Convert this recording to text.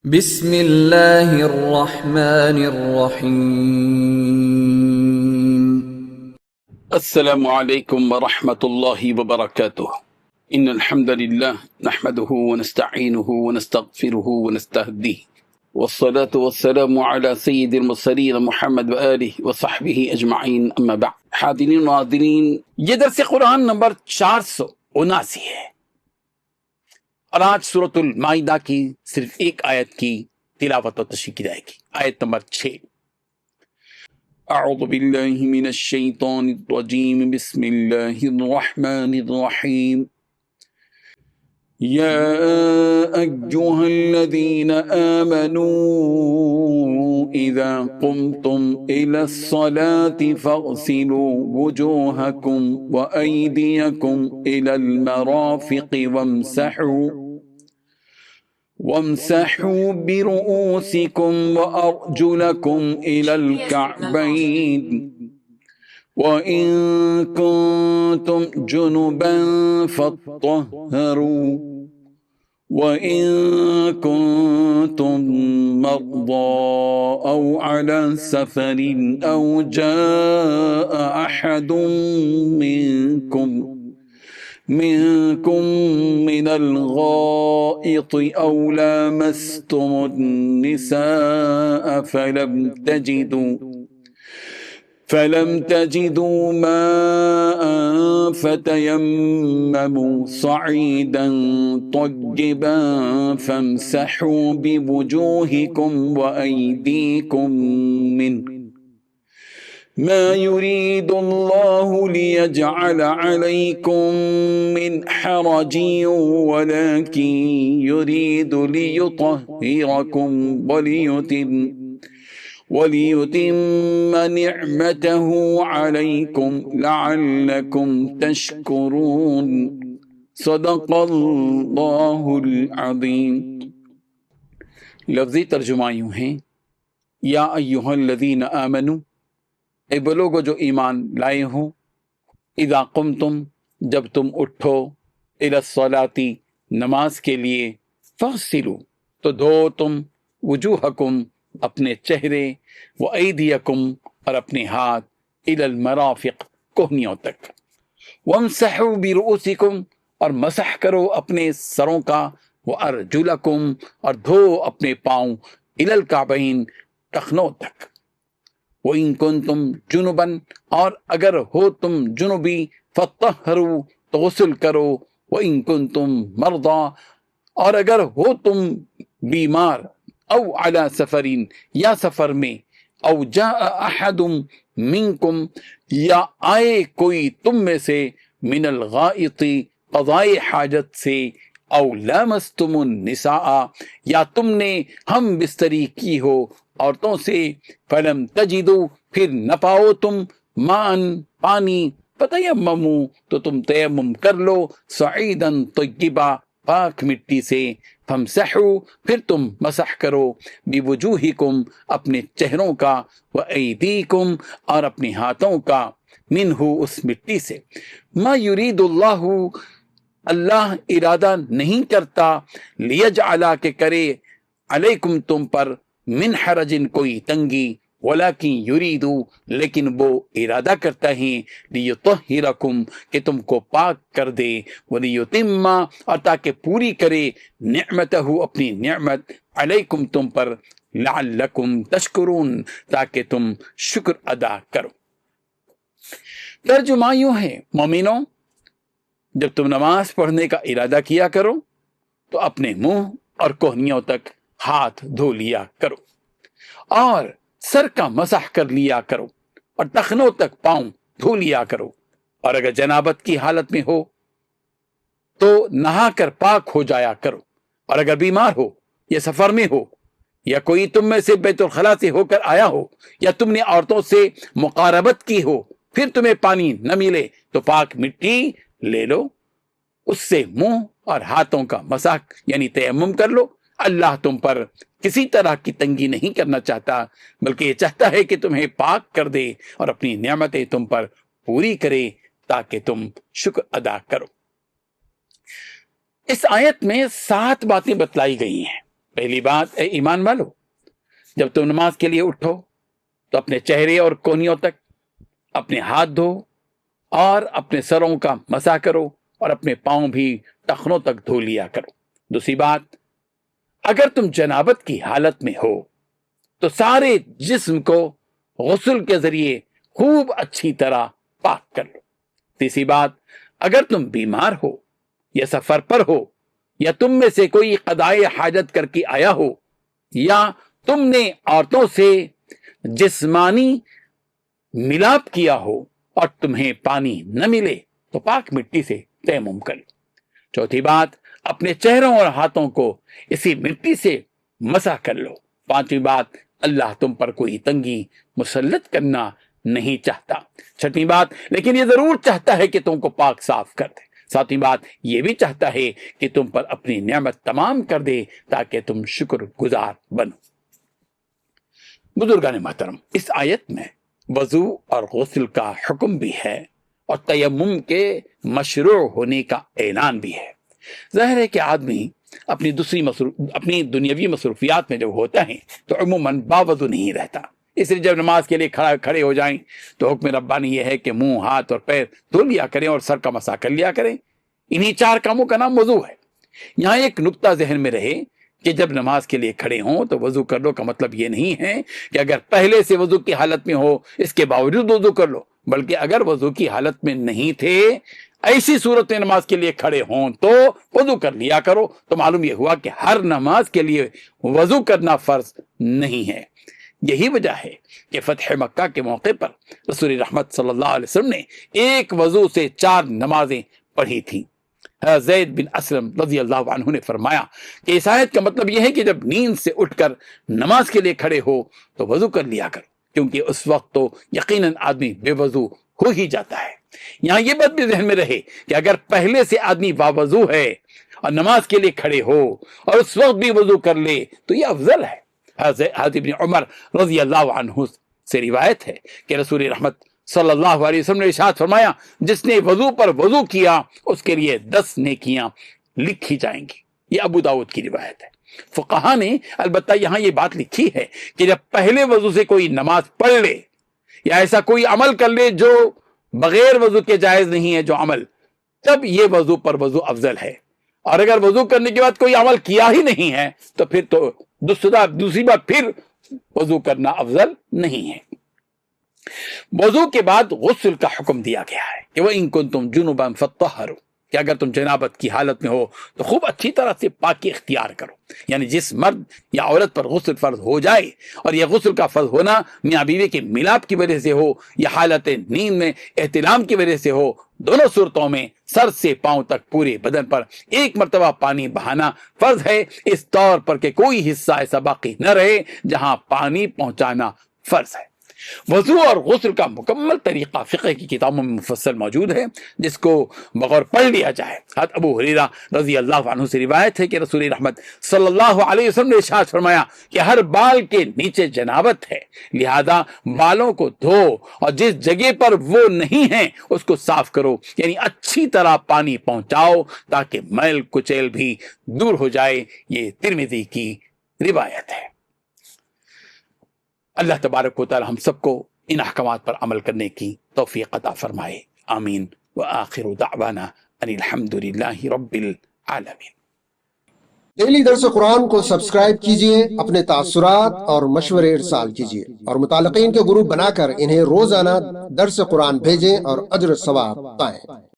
بسم اللہ الرحمن الرحیم۔ السلام علیکم ورحمۃ اللہ وبرکاتہ۔ ان الحمد للہ نحمده ونستعینه ونستغفره ونستهدیه والصلاة والسلام على سید المرسلین محمد وآلہ وصحبہ اجمعین، اما بعد۔ حاضرین و ناظرین، یہ درس قرآن نمبر 479 ہے، اور آج سورۃ المائدہ کی صرف ایک آیت کی تلاوت و تشریح کی جائے گی، آیت نمبر 6۔ اعوذ باللہ من الشیطان الرجیم، بسم اللہ الرحمن الرحیم۔ یا ایہا الذین آمنوا اذا قمتم الى الصلاة فاغسلوا وجوہکم وایدیکم الى المرافق وامسحوا برؤوسکم وارجلکم الى الكعبین وَإِن كُنتُمْ جُنُبًا فَاطَّهَّرُوا وَإِن كُنتُم مَّرْضَىٰ أَوْ عَلَىٰ سَفَرٍ أَوْ جَاءَ أَحَدٌ منكم من الغائط أو لامستم النساء فلم تجدوا ماء فتيمموا صعيدا طيبا فامسحوا بوجوهكم وأيديكم منه ما يريد الله ليجعل عليكم من حرج ولكن يريد ليطهركم وَلِيُتِمَّ نِعْمَتَهُ عَلَيْكُمْ لَعَلَّكُمْ تَشْكُرُونَ۔ صدق اللہ العظیم۔ لفظی ترجمہ یوں ہیں، یا ایہا الذین آمنوا، اے وہ لوگو جو ایمان لائے ہو، اذا قمتم، جب تم اٹھو، الی الصلاۃ، نماز کے لیے، فاغسلوا، تو دھو تم، وجوہکم، اپنے چہرے، وَأَيْدِيَكُمْ، اور اپنے ہاتھ، إِلَى الْمَرَافِقِ، کوہنیوں تک، وَامْسَحُوا بِرُؤُوسِكُمْ، اور مسح کرو اپنے سروں کا، وَأَرْجُلَكُمْ، اور دھو اپنے پاؤں، إِلَى الْكَعْبَيْنِ، ٹخنوں تک، وَإِن كُنتُمْ جُنُبًا، اور اگر ہو تم جنبی، فَطَّهَّرُوا، تو غسل کرو، وَإِن كُنتُمْ مَرْضَىٰ، اور اگر ہو تم بیمار، او علی سفرین، یا سفر میں، او جاء احد منکم، یا آئے کوئی تم میں سے، من الغائط، قضائے حاجت سے، او لامستم النساء، یا تم نے ہم بستری کی ہو عورتوں سے، فلم تجدوا، پھر نہ پاؤ تم، مان، پانی، فتیمموا، تو تم تیمم کر لو، صعیدا طیبا، پاک مٹی سے، فامسحوا، پھر تم مسح کرو، بوجوہکم، اپنے چہروں کا، وایدیکم، اور اپنے ہاتھوں کا، منہ، اس مٹی سے، ما یرید اللہ، اللہ ارادہ نہیں کرتا، لیجعلا، کہ کرے، علیکم تم پر، من حرج، کوئی تنگی، ولیکن یریدو، لیکن وہ ارادہ کرتا ہے، لیطہرکم، کہ تم کو پاک کر دے، ولیتم، اور تاکہ پوری کرے، نعمتہ، اپنی نعمت، علیکم تم پر، لعلکم تشکرون، تاکہ تم شکر ادا کرو۔ ترجمہ یوں ہے، مومنوں، جب تم نماز پڑھنے کا ارادہ کیا کرو تو اپنے منہ اور کوہنیوں تک ہاتھ دھو لیا کرو، اور سر کا مسح کر لیا کرو، اور ٹخنوں تک پاؤں دھو لیا کرو، اور اگر جنابت کی حالت میں ہو تو نہا کر پاک ہو جایا کرو، اور اگر بیمار ہو، یا سفر میں ہو، یا کوئی تم میں سے بیت الخلاء سے ہو کر آیا ہو، یا تم نے عورتوں سے مقاربت کی ہو، پھر تمہیں پانی نہ ملے تو پاک مٹی لے لو، اس سے منہ اور ہاتھوں کا مسح یعنی تیمم کر لو۔ اللہ تم پر کسی طرح کی تنگی نہیں کرنا چاہتا، بلکہ یہ چاہتا ہے کہ تمہیں پاک کر دے اور اپنی نعمتیں تم پر پوری کرے تاکہ تم شکر ادا کرو۔ اس آیت میں 7 باتیں بتلائی گئی ہیں۔ پہلی بات، اے ایمان والو، جب تم نماز کے لیے اٹھو تو اپنے چہرے اور کونیوں تک اپنے ہاتھ دھو اور اپنے سروں کا مسح کرو اور اپنے پاؤں بھی ٹخنوں تک دھو لیا کرو۔ دوسری بات، اگر تم جنابت کی حالت میں ہو تو سارے جسم کو غسل کے ذریعے خوب اچھی طرح پاک کر لو۔ تیسری بات، اگر تم بیمار ہو یا سفر پر ہو یا تم میں سے کوئی قضائے حاجت کر کے آیا ہو یا تم نے عورتوں سے جسمانی ملاپ کیا ہو اور تمہیں پانی نہ ملے تو پاک مٹی سے تیمم کر لو۔ چوتھی بات، اپنے چہروں اور ہاتھوں کو اسی مٹی سے مسح کر لو۔ پانچویں بات، اللہ تم پر کوئی تنگی مسلط کرنا نہیں چاہتا۔ چھٹویں بات، لیکن یہ ضرور چاہتا ہے کہ تم کو پاک صاف کر دے۔ ساتویں بات، یہ بھی چاہتا ہے کہ تم پر اپنی نعمت تمام کر دے تاکہ تم شکر گزار بنو۔ بزرگان محترم، اس آیت میں وضو اور غسل کا حکم بھی ہے اور تیمم کے مشروع ہونے کا اعلان بھی ہے۔ ظاہر ہے کہ آدمی اپنی دنیاوی مصروفیات میں جب ہوتا ہے تو عموماً باوضو نہیں رہتا، اس لیے جب نماز کے لیے کھڑے ہو جائیں تو حکم ربانی یہ ہے کہ منہ، ہاتھ اور پیر دھو لیا کریں اور سر کا مسح کر لیا کریں۔ انہی 4 کاموں کا نام وضو ہے۔ یہاں ایک نقطہ ذہن میں رہے کہ جب نماز کے لیے کھڑے ہوں تو وضو کر لو کا مطلب یہ نہیں ہے کہ اگر پہلے سے وضو کی حالت میں ہو اس کے باوجود وضو کر لو، بلکہ اگر وضو کی حالت میں نہیں تھے، ایسی صورت میں نماز کے لیے کھڑے ہوں تو وضو کر لیا کرو۔ تو معلوم یہ ہوا کہ ہر نماز کے لیے وضو کرنا فرض نہیں ہے۔ یہی وجہ ہے کہ فتح مکہ کے موقع پر رسول رحمت صلی اللہ علیہ وسلم نے ایک وضو سے 4 نمازیں پڑھی تھیں۔ زید بن اسلم رضی اللہ عنہ نے فرمایا کہ اس آیت کا مطلب یہ ہے کہ جب نیند سے اٹھ کر نماز کے لیے کھڑے ہو تو وضو کر لیا کرو، کیونکہ اس وقت تو یقیناً آدمی بے وضو ہو ہی جاتا ہے۔ یہاں یہ بات بھی ذہن میں رہے کہ اگر پہلے سے آدمی باوضو ہے اور نماز کے لیے کھڑے ہو اور اس وقت بھی وضو کر لے تو یہ افضل ہے۔ حضرت ابن عمر رضی اللہ عنہ سے روایت ہے کہ رسول رحمت صلی اللہ علیہ وسلم نے ارشاد فرمایا، جس نے وضو پر وضو کیا اس کے لیے 10 نیکیاں لکھی جائیں گی۔ یہ ابو داؤد کی روایت ہے۔ فقہا نے البتہ یہاں یہ بات لکھی ہے کہ جب پہلے وضو سے کوئی نماز پڑھ لے یا ایسا کوئی عمل کر لے جو بغیر وضو کے جائز نہیں ہے جو عمل، تب یہ وضو پر وضو افضل ہے۔ اور اگر وضو کرنے کے بعد کوئی عمل کیا ہی نہیں ہے تو پھر تو دوسری بار پھر وضو کرنا افضل نہیں ہے۔ وضو کے بعد غسل کا حکم دیا گیا ہے کہ وَإِن كُنتُمْ جُنُبًا فَطَّهَّرُوا، کہ اگر تم جنابت کی حالت میں ہو تو خوب اچھی طرح سے پاکی اختیار کرو۔ یعنی جس مرد یا عورت پر غسل فرض ہو جائے اور یہ غسل کا فرض ہونا میاں بیوی کے ملاپ کی وجہ سے ہو یا حالت نیند میں احتلام کی وجہ سے ہو، دونوں صورتوں میں سر سے پاؤں تک پورے بدن پر ایک مرتبہ پانی بہانا فرض ہے، اس طور پر کہ کوئی حصہ ایسا باقی نہ رہے جہاں پانی پہنچانا فرض ہے۔ وضو اور غسل کا مکمل طریقہ فقہ کی کتابوں میں مفصل موجود ہے، جس کو بغور پڑھ لیا جائے۔ حضرت ابو ہریرہ رضی اللہ عنہ سے روایت ہے کہ رسول رحمت صلی اللہ علیہ وسلم نے ارشاد فرمایا کہ ہر بال کے نیچے جنابت ہے، لہذا بالوں کو دھو اور جس جگہ پر وہ نہیں ہیں اس کو صاف کرو، یعنی اچھی طرح پانی پہنچاؤ تاکہ میل کچیل بھی دور ہو جائے۔ یہ ترمذی کی روایت ہے۔ اللہ تبارک و تعالی ہم سب کو ان احکامات پر عمل کرنے کی توفیق عطا فرمائے، آمین۔ وآخر دعوانا ان الحمد للہ رب العالمین۔ ڈیلی درس قرآن کو سبسکرائب کیجئے، اپنے تاثرات اور مشورے ارسال کیجئے اور متعلقین کے گروپ بنا کر انہیں روزانہ درس قرآن بھیجیں اور اجر ثواب پائیں۔